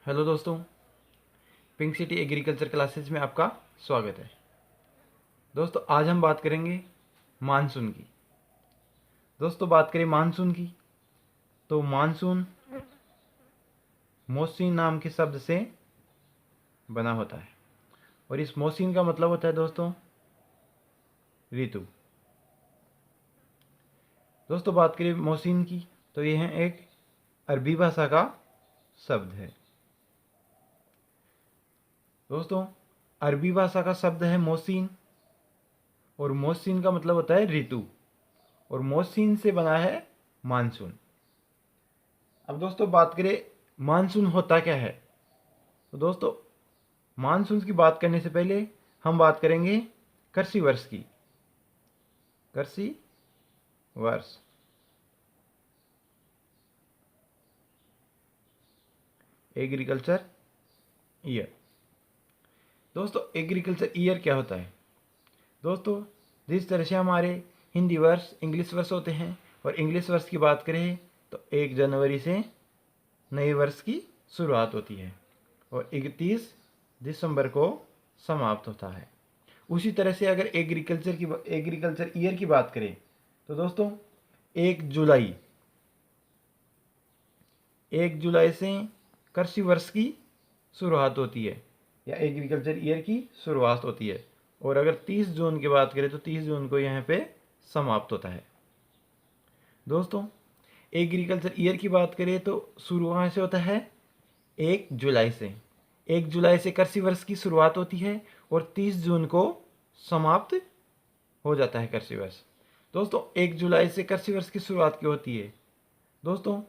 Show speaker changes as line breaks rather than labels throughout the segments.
Hello दोस्तों, pink city agriculture classes में आपका स्वागत है। दोस्तों आज हम बात करेंगे मानसून की। दोस्तों बात करें मानसून की तो मानसून मौसम नाम के शब्द से बना होता है और इस मौसम का मतलब होता है दोस्तों ऋतु। दोस्तों बात करें मौसम की तो यह एक अरबी भाषा का शब्द है। दोस्तों अरबी भाषा का शब्द है मौसम और मौसम का मतलब होता है ऋतु और मौसम से बना है मानसून। अब दोस्तों बात करें मानसून होता क्या है तो दोस्तों मानसून की बात करने से पहले हम बात करेंगे कृषि वर्ष की। कृषि वर्ष एग्रीकल्चर ईयर। दोस्तों एग्रीकल्चर ईयर क्या होता है? दोस्तों जिस तरह से हमारे हिंदी वर्ष इंग्लिश वर्ष होते हैं और इंग्लिश वर्ष की बात करें तो 1 जनवरी से नए वर्ष की शुरुआत होती है और 31 दिसंबर को समाप्त होता है। उसी तरह से अगर एग्रीकल्चर ईयर की बात करें तो दोस्तों 1 जुलाई से कृषि वर्ष की शुरुआत होती है या एग्रीकल्चर ईयर की शुरुआत होती है और अगर 30 जून की बात करें तो 30 जून को यहाँ पे समाप्त होता है। दोस्तों एग्रीकल्चर ईयर की बात करें तो शुरू कहाँ से होता है? 1 जुलाई से। 1 जुलाई से कृषि वर्ष की शुरुआत होती है और 30 जून को समाप्त हो जाता है कृषि वर्ष। दोस्तों 1 जुलाई से कृषि वर्ष की शुरुआत क्यों होती है? दोस्तों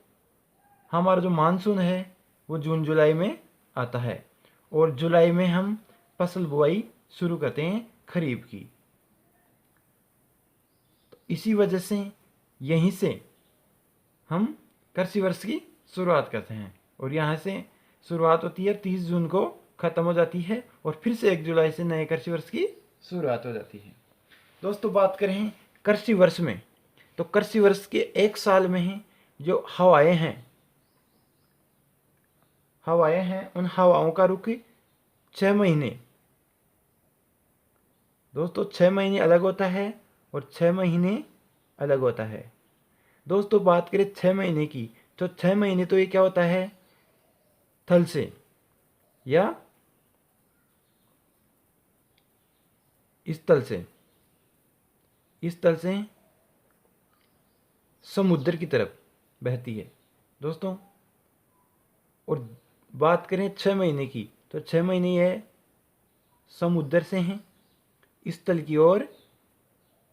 हमारा जो मानसून है वो जून जुलाई में आता है और जुलाई में हम फसल बुआई शुरू करते हैं खरीफ की। तो इसी वजह से यहीं से हम कृषि वर्ष की शुरुआत करते हैं और यहाँ से शुरुआत होती है 30 जून को ख़त्म हो जाती है और फिर से 1 जुलाई से नए कृषि वर्ष की शुरुआत हो जाती है। दोस्तों बात करें कृषि वर्ष में तो कृषि वर्ष के 1 साल में ही जो हवाएं हैं उन हवाओं का रुख 6 महीने। दोस्तों 6 महीने अलग होता है और 6 महीने अलग होता है। दोस्तों बात करें 6 महीने की तो 6 महीने तो ये क्या होता है? थल से या इस तल से समुद्र की तरफ बहती है दोस्तों। और बात करें 6 महीने की तो 6 महीने यह समुद्र से हैं इस तल की ओर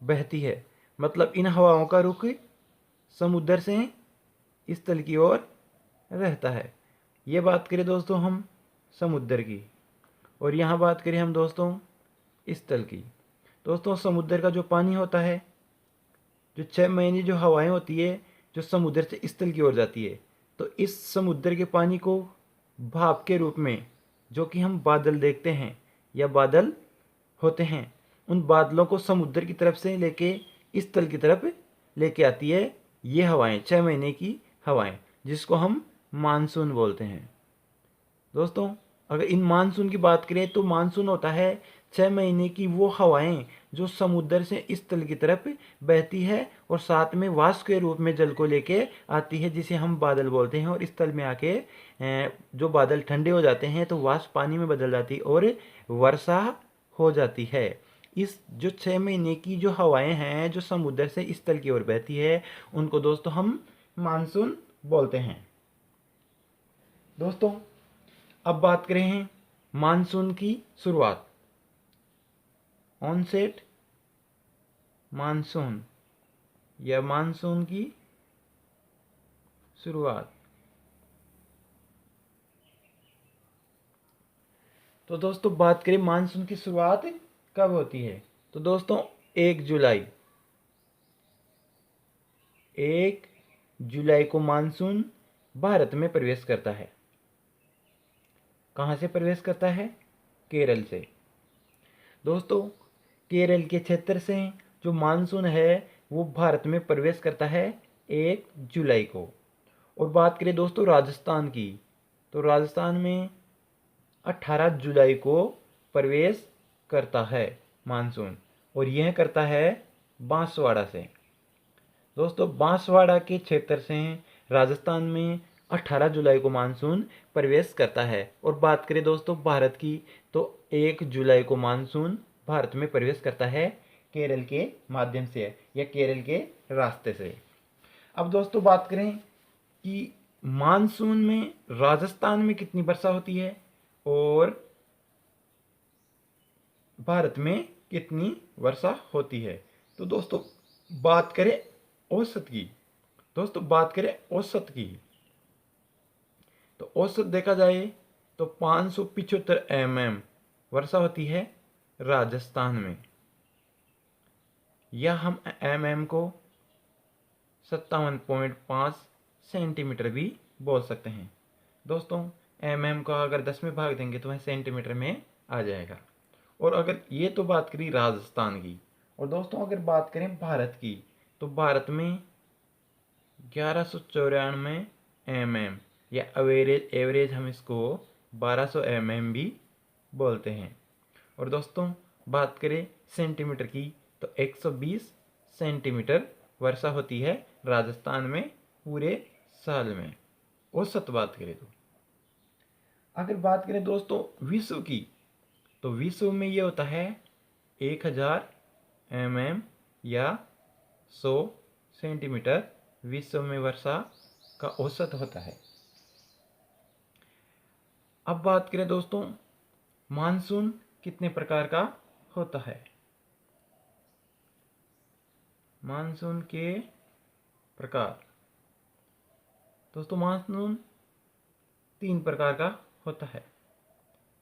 बहती है। मतलब इन हवाओं का रुख समुद्र से इस तल की ओर रहता है। ये बात करें दोस्तों हम समुद्र की और यहाँ बात करें हम दोस्तों इस तल की। दोस्तों समुद्र का जो पानी होता है, जो 6 महीने जो हवाएं होती है जो समुद्र से इस तल की ओर जाती है, तो इस समुद्र के पानी को भाप के रूप में जो कि हम बादल देखते हैं या बादल होते हैं, उन बादलों को समुद्र की तरफ से लेके इस तल की तरफ लेके आती है ये हवाएं, 6 महीने की हवाएं, जिसको हम मानसून बोलते हैं। दोस्तों अगर इन मानसून की बात करें तो मानसून होता है 6 महीने की वो हवाएं जो समुद्र से इस तल की तरफ बहती है और साथ में वाष्प के रूप में जल को लेके आती है, जिसे हम बादल बोलते हैं। और इस तल में आके जो बादल ठंडे हो जाते हैं तो वाष्प पानी में बदल जाती है और वर्षा हो जाती है। इस जो 6 महीने की जो हवाएं हैं जो समुद्र से इस तल की ओर बहती है उनको दोस्तों हम मानसून बोलते हैं। दोस्तों अब बात करें मानसून की शुरुआत, ऑनसेट मानसून या मानसून की शुरुआत। तो दोस्तों बात करें मानसून की शुरुआत कब होती है तो दोस्तों 1 जुलाई को मानसून भारत में प्रवेश करता है। कहाँ से प्रवेश करता है? केरल से। दोस्तों केरल के क्षेत्र से जो मानसून है वो भारत में प्रवेश करता है 1 जुलाई को। और बात करें दोस्तों राजस्थान की तो राजस्थान में 18 जुलाई को प्रवेश करता है मानसून, और यह करता है बांसवाड़ा से। दोस्तों बांसवाड़ा के क्षेत्र से राजस्थान में 18 जुलाई को मानसून प्रवेश करता है। और बात करें दोस्तों भारत की, तो 1 जुलाई को मानसून भारत में प्रवेश करता है केरल के माध्यम से या केरल के रास्ते से। अब दोस्तों बात करें कि मानसून में राजस्थान में कितनी वर्षा होती है और भारत में कितनी वर्षा होती है। तो दोस्तों बात करें औसत की, तो औसत देखा जाए तो 575 mm वर्षा होती है राजस्थान में, या हम mm को 57.5 सेंटीमीटर भी बोल सकते हैं। दोस्तों mm का अगर 10 में भाग देंगे तो वह सेंटीमीटर में आ जाएगा। और अगर ये तो बात करी राजस्थान की, और दोस्तों अगर बात करें भारत की, तो भारत में 1194 mm या एवरेज हम इसको 1200 mm भी बोलते हैं। और दोस्तों बात करें सेंटीमीटर की, तो 120 सेंटीमीटर वर्षा होती है राजस्थान में पूरे साल में, औसत बात करें तो। अगर बात करें दोस्तों विश्व की, तो विश्व में ये होता है 1000 mm या 100 सेंटीमीटर विश्व में वर्षा का औसत होता है। अब बात करें दोस्तों मानसून कितने प्रकार का होता है। मानसून के प्रकार, दोस्तों मानसून 3 प्रकार का होता है।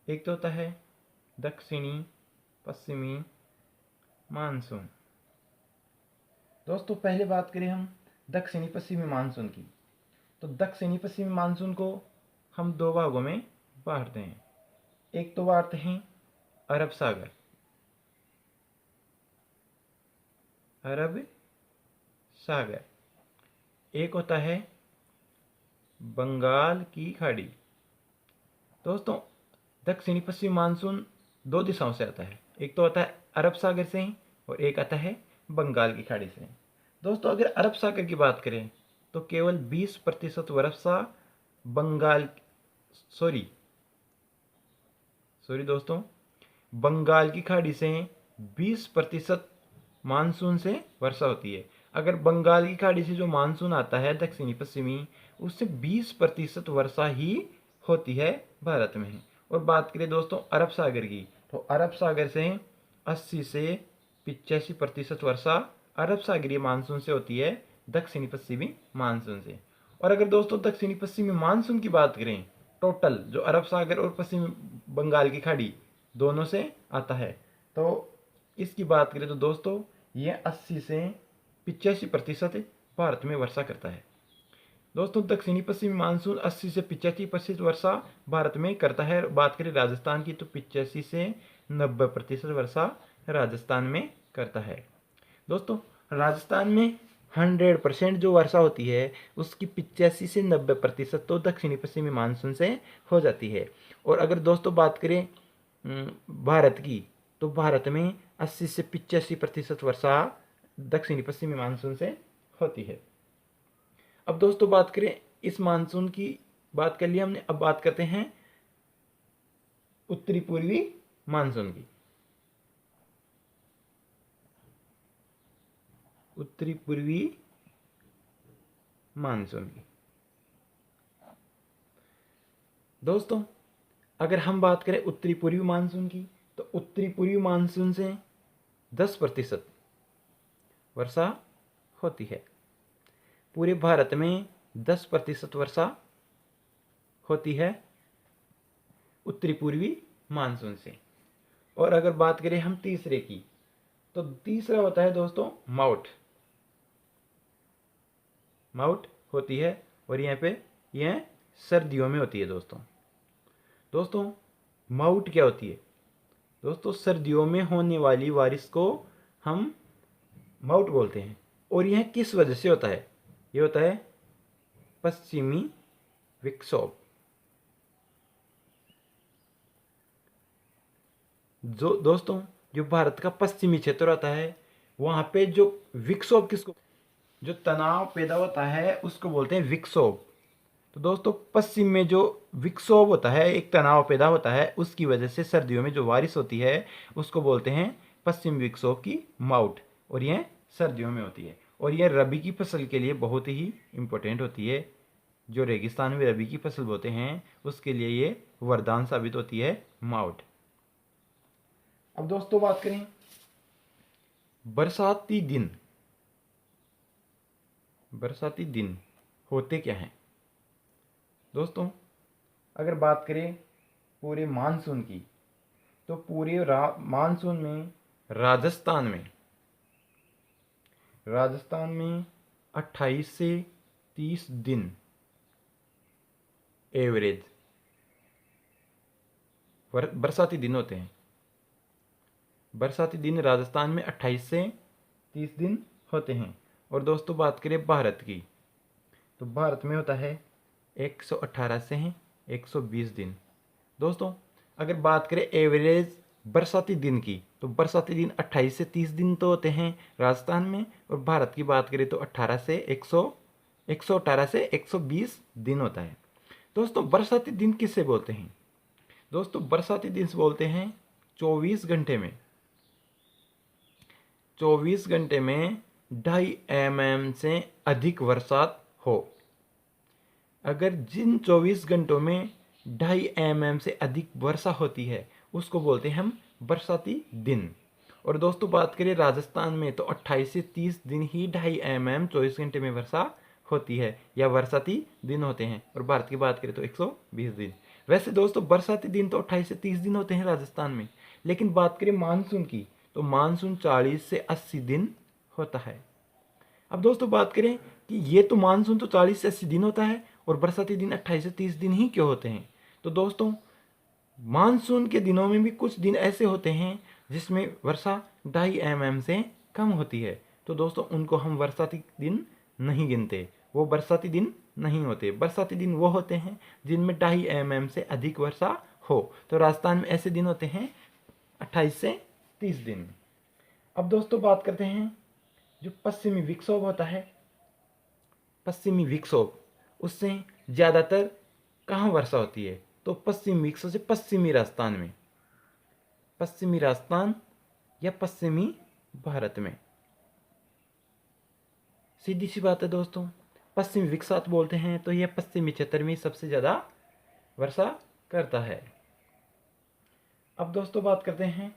एक तो होता है दक्षिणी पश्चिमी मानसून। दोस्तों पहले बात करें हम दक्षिणी पश्चिमी मानसून की, तो दक्षिणी पश्चिमी मानसून को हम 2 भागों में बांटते हैं। एक तो बांटते हैं अरब सागर, एक होता है बंगाल की खाड़ी। दोस्तों दक्षिणी पश्चिमी मानसून 2 दिशाओं से आता है, एक तो आता है अरब सागर से और एक आता है बंगाल की खाड़ी से। दोस्तों अगर अरब सागर की बात करें तो केवल 20% वर्षा दोस्तों बंगाल की खाड़ी से 20% मानसून से वर्षा होती है। अगर बंगाल की खाड़ी से जो मानसून आता है दक्षिणी पश्चिमी, उससे 20% वर्षा ही होती है भारत में। और बात करें दोस्तों अरब सागर की, तो अरब सागर से 80 से 85% वर्षा अरब सागरीय मानसून से होती है दक्षिणी पश्चिमी मानसून से। और अगर दोस्तों दक्षिणी पश्चिमी मानसून की बात करें, टोटल जो अरब सागर और पश्चिमी बंगाल की खाड़ी दोनों से आता है, तो इसकी बात करें तो दोस्तों ये 80 से 85% भारत में वर्षा करता है। दोस्तों दक्षिणी पश्चिमी मानसून 80 से 85% वर्षा भारत में करता है। बात करें राजस्थान की, तो 85 से 90% वर्षा राजस्थान में करता है। दोस्तों राजस्थान में 100% जो वर्षा होती है उसकी 85 से 90% तो दक्षिणी पश्चिमी मानसून से हो जाती है। और अगर दोस्तों बात करें भारत की, तो भारत में 80 से 85% वर्षा दक्षिणी पश्चिमी मानसून से होती है। अब दोस्तों बात करें इस मानसून की बात कर लिया हमने, अब बात करते हैं उत्तरी पूर्वी मानसून की। उत्तरी पूर्वी मानसून की दोस्तों अगर हम बात करें उत्तरी पूर्वी मानसून की, तो उत्तरी पूर्वी मानसून से 10% वर्षा होती है। पूरे भारत में 10% वर्षा होती है उत्तरी पूर्वी मानसून से। और अगर बात करें हम तीसरे की, तो तीसरा होता है दोस्तों माउट होती है, और यहाँ पे यह सर्दियों में होती है। दोस्तों माउट क्या होती है? दोस्तों सर्दियों में होने वाली बारिश को हम माउट बोलते हैं। और यह किस वजह से होता है? यह होता है पश्चिमी विक्षोभ। जो दोस्तों जो भारत का पश्चिमी क्षेत्र होता है, वहाँ पे जो विक्षोभ किसको, जो तनाव पैदा होता है उसको बोलते हैं विक्षोभ। तो दोस्तों पश्चिम में जो विक्षोभ होता है, एक तनाव पैदा होता है, उसकी वजह से सर्दियों में जो बारिश होती है उसको बोलते हैं पश्चिम विक्षोभ की माउट, और यह सर्दियों में होती है। और यह रबी की फसल के लिए बहुत ही इम्पोर्टेंट होती है। जो रेगिस्तान में रबी की फसल बोते हैं उसके लिए ये वरदान साबित होती है माउट। अब दोस्तों बात करें बरसाती दिन। बरसाती दिन होते क्या हैं दोस्तों? अगर बात करें पूरे मानसून की, तो पूरे मानसून में राजस्थान में 28 से 30 दिन एवरेज बरसाती दिन होते हैं। बरसाती दिन राजस्थान में 28 से 30 दिन होते हैं। और दोस्तों बात करें भारत की, तो भारत में होता है 118 से 120 दिन। दोस्तों अगर बात करें एवरेज बरसाती दिन की, तो बरसाती दिन 28 से 30 दिन तो होते हैं राजस्थान में, और भारत की बात करें तो 118 से 120 दिन होता है। दोस्तों बरसाती दिन किससे बोलते हैं? दोस्तों बरसाती दिन से बोलते हैं 24 घंटे में 2.5 mm से अधिक बरसात हो। अगर जिन 24 घंटों में 2.5 mm से अधिक वर्षा होती है उसको बोलते हैं हम बरसाती दिन। और दोस्तों बात करें राजस्थान में, तो 28 से 30 दिन ही 2.5 mm 24 घंटे में वर्षा होती है, या बरसाती दिन होते हैं। और भारत की बात करें तो 120 दिन। वैसे दोस्तों बरसाती दिन तो 28 से 30 दिन होते हैं राजस्थान में, लेकिन बात करें मानसून की, तो मानसून 40 से 80 दिन होता है। अब दोस्तों बात करें कि ये तो मानसून तो 40 से 80 दिन होता है, और बरसाती दिन 28 से 30 दिन ही क्यों होते हैं? तो दोस्तों मानसून के दिनों में भी कुछ दिन ऐसे होते हैं जिसमें वर्षा 2.5 mm से कम होती है। तो दोस्तों उनको हम बरसाती दिन नहीं गिनते, वो बरसाती दिन नहीं होते। बरसाती दिन वो होते हैं जिनमें 2.5 mm से अधिक वर्षा हो। तो राजस्थान में ऐसे दिन होते हैं 28 से 30 दिन। अब दोस्तों बात करते हैं जो पश्चिमी विक्षोभ होता है, पश्चिमी विक्षोभ उससे ज़्यादातर कहाँ वर्षा होती है? तो पश्चिमी विक्षोभ से पश्चिमी राजस्थान या पश्चिमी भारत में। सीधी सी बात है दोस्तों, पश्चिमी विक्षोभ बोलते हैं तो यह पश्चिमी क्षेत्र में सबसे ज़्यादा वर्षा करता है। अब दोस्तों बात करते हैं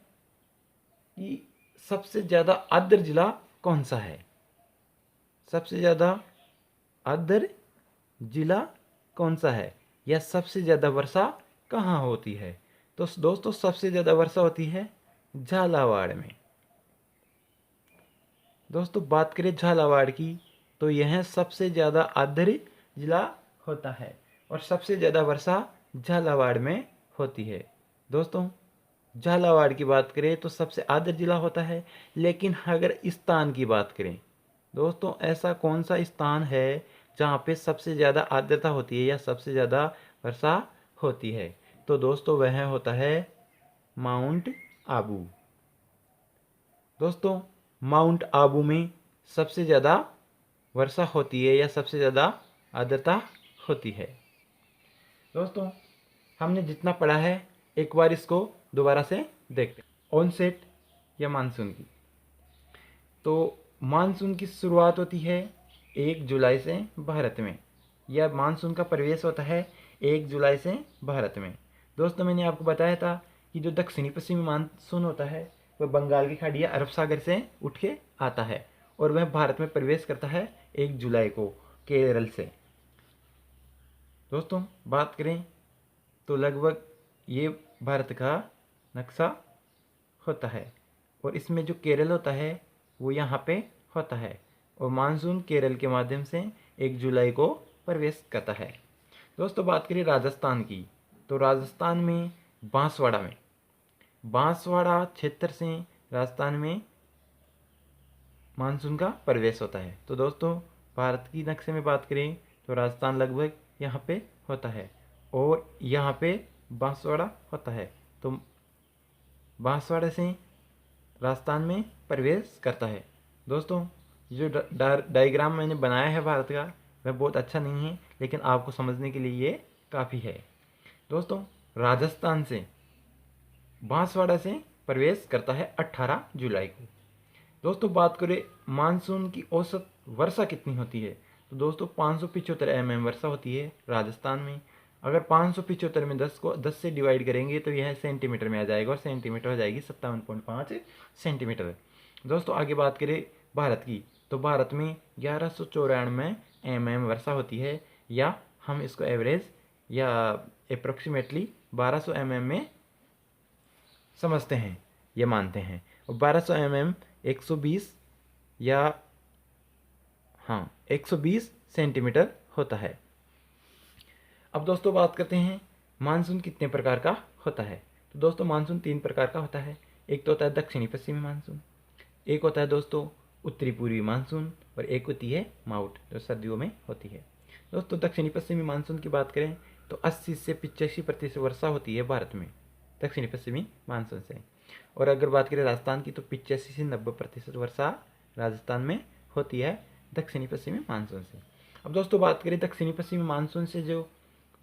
कि सबसे ज़्यादा आर्द्र जिला कौन सा है? सबसे ज़्यादा आर्द्र जिला कौन सा है, या सबसे ज़्यादा वर्षा कहाँ होती है? तो दोस्तों सबसे ज़्यादा वर्षा होती है झालावाड़ में। दोस्तों बात करें झालावाड़ की, तो यह सबसे ज़्यादा आर्द्र जिला होता है, और सबसे ज़्यादा वर्षा झालावाड़ में होती है। दोस्तों झालावाड़ की बात करें तो सबसे आर्द्र जिला होता है, लेकिन अगर स्थान की बात करें दोस्तों, ऐसा कौन सा स्थान है जहाँ पे सबसे ज़्यादा आर्द्रता होती है या सबसे ज़्यादा वर्षा होती है? तो दोस्तों वह होता है माउंट आबू। दोस्तों माउंट आबू में सबसे ज़्यादा वर्षा होती है या सबसे ज़्यादा आर्द्रता होती है। दोस्तों हमने जितना पढ़ा है एक बार इसको दोबारा से देखते हैं। ऑनसेट या मानसून की, तो मानसून की शुरुआत होती है 1 जुलाई से भारत में, या मानसून का प्रवेश होता है 1 जुलाई से भारत में। दोस्तों मैंने आपको बताया था कि जो दक्षिणी पश्चिमी मानसून होता है वह बंगाल की खाड़ी या अरब सागर से उठ के आता है, और वह भारत में प्रवेश करता है 1 जुलाई को केरल से। दोस्तों बात करें तो लगभग ये भारत का नक्शा होता है, और इसमें जो केरल होता है वो यहाँ पे होता है, और मानसून केरल के माध्यम से 1 जुलाई को प्रवेश करता है। दोस्तों बात करें राजस्थान की, तो राजस्थान में बांसवाड़ा क्षेत्र से राजस्थान में मानसून का प्रवेश होता है। तो दोस्तों भारत की नक्शे में बात करें तो राजस्थान लगभग यहाँ पे होता है, और यहाँ पे बांसवाड़ा होता है। तो बांसवाड़ा से राजस्थान में प्रवेश करता है। दोस्तों जो डायग्राम मैंने बनाया है भारत का वह बहुत अच्छा नहीं है, लेकिन आपको समझने के लिए ये काफ़ी है। दोस्तों राजस्थान से बांसवाड़ा से प्रवेश करता है 18 जुलाई को। दोस्तों बात करें मानसून की औसत वर्षा कितनी होती है, तो दोस्तों 575 mm वर्षा होती है राजस्थान में। अगर 575 में 10 से डिवाइड करेंगे तो यह सेंटीमीटर में आ जाएगा, और सेंटीमीटर हो जाएगी 57.5 सेंटीमीटर। दोस्तों आगे बात करें भारत की, तो भारत में 1194 mm वर्षा होती है, या हम इसको एवरेज या अप्रोक्सीमेटली 1200 mm में समझते हैं, ये मानते हैं। और 1200 mm 120 या 120 सेंटीमीटर होता है। अब दोस्तों बात करते हैं मानसून कितने प्रकार का होता है। तो दोस्तों मानसून 3 प्रकार का होता है। एक तो होता है दक्षिणी पश्चिमी मानसून, एक होता है दोस्तों उत्तरी पूर्वी मानसून, और एक होती है माउट जो सर्दियों में होती है। दोस्तों दक्षिणी पश्चिमी मानसून की बात करें तो 80 से 85% वर्षा होती है भारत में दक्षिणी पश्चिमी मानसून से। और अगर बात करें राजस्थान की तो 85 से 90% वर्षा राजस्थान में होती है दक्षिणी पश्चिमी मानसून से। अब दोस्तों बात करें दक्षिणी पश्चिमी मानसून से, जो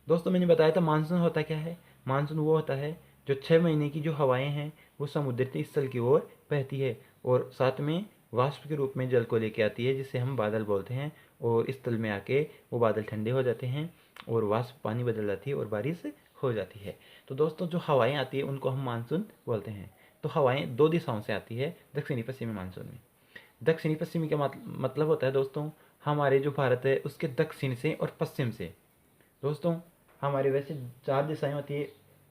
दोस्तों मैंने बताया था मानसून होता क्या है। मानसून वो होता है जो 6 महीने की जो हवाएं हैं वो समुद्र के स्थल की ओर बहती है, और साथ में वाष्प के रूप में जल को लेके आती है, जिसे हम बादल बोलते हैं। और स्थल में आके वो बादल ठंडे हो जाते हैं और वाष्प पानी बदल जाती है और बारिश हो जाती है। तो दोस्तों जो हवाएं आती है उनको हम मानसून बोलते हैं। तो हवाएं 2 दिशाओं से आती है दक्षिणी पश्चिमी मानसून में। दक्षिणी पश्चिमी का मतलब होता है दोस्तों हमारे जो भारत है उसके दक्षिण से और पश्चिम से। दोस्तों हमारे वैसे 4 दिशाएं होती है,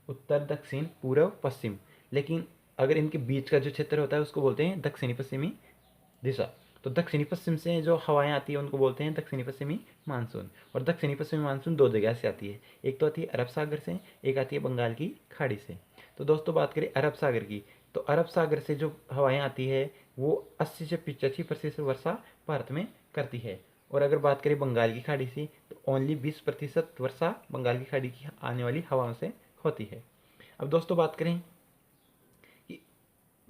उत्तर दक्षिण पूर्व पश्चिम, लेकिन अगर इनके बीच का जो क्षेत्र होता है उसको बोलते हैं दक्षिणी पश्चिमी दिशा। तो दक्षिणी पश्चिम से जो हवाएं आती है उनको बोलते हैं दक्षिणी पश्चिमी मानसून। और दक्षिणी पश्चिमी मानसून 2 जगह से आती है, एक तो आती है अरब सागर से, एक आती है बंगाल की खाड़ी से। तो दोस्तों बात करें अरब सागर की, तो अरब सागर से जो हवाएं आती है वो 80 से 85% वर्षा भारत में करती है। और अगर बात करें बंगाल की खाड़ी से तो ओनली 20% वर्षा बंगाल की खाड़ी की आने वाली हवाओं से होती है। अब दोस्तों बात करें कि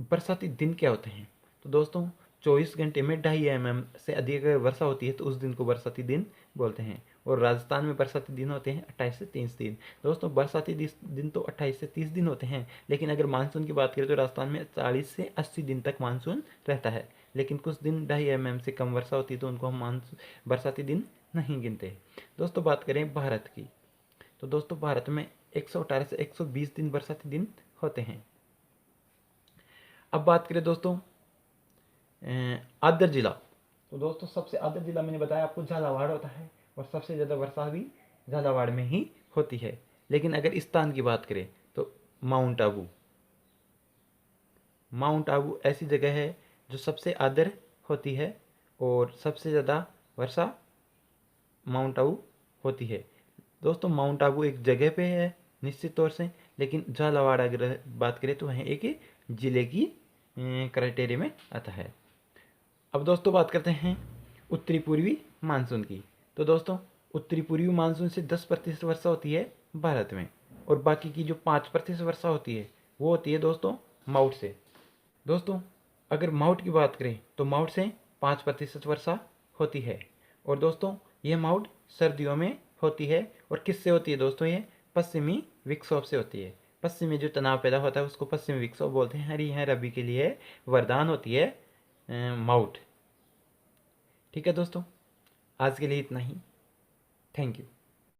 बरसाती दिन क्या होते हैं, तो दोस्तों 24 घंटे में 2.5 mm से अधिक अगर वर्षा होती है तो उस दिन को बरसाती दिन बोलते हैं। और राजस्थान में बरसाती दिन होते हैं 28 से 30 दिन। दोस्तों बरसाती दिन तो 28 से 30 दिन होते हैं, लेकिन अगर मानसून की बात करें तो राजस्थान में 40 से 80 दिन तक मानसून रहता है। लेकिन कुछ दिन 2.5 mm से कम वर्षा होती है तो उनको हम मानसून बरसाती दिन नहीं गिनते। दोस्तों बात करें भारत की, तो दोस्तों भारत में 118 से 120 दिन बरसाती दिन होते हैं। अब बात करें दोस्तों आदर जिला, तो दोस्तों सबसे आदर जिला मैंने बताया आपको झालावाड़ होता है, और सबसे ज़्यादा वर्षा भी झालावाड़ में ही होती है। लेकिन अगर स्थान की बात करें तो माउंट आबू, माउंट आबू ऐसी जगह है जो सबसे आदर होती है और सबसे ज़्यादा वर्षा माउंट आबू होती है। दोस्तों माउंट आबू एक जगह पे है निश्चित तौर से, लेकिन झालावाड़ अगर बात करें तो वह एक ज़िले की क्राइटेरिया में आता है। अब दोस्तों बात करते हैं उत्तरी पूर्वी मानसून की, तो दोस्तों उत्तरी पूर्वी मानसून से 10% वर्षा होती है भारत में, और बाकी की जो 5% वर्षा होती है वो होती है दोस्तों माउट से। दोस्तों अगर माउट की बात करें तो माउट से 5% वर्षा होती है, और दोस्तों ये माउट सर्दियों में होती है। और किससे होती है दोस्तों, ये पश्चिमी विक्षोभ से होती है। पश्चिमी जो तनाव पैदा होता है उसको पश्चिमी विक्षोभ बोलते हैं। हरी है रबी के लिए वरदान होती है माउट। ठीक है दोस्तों, आज के लिए इतना ही। Thank you.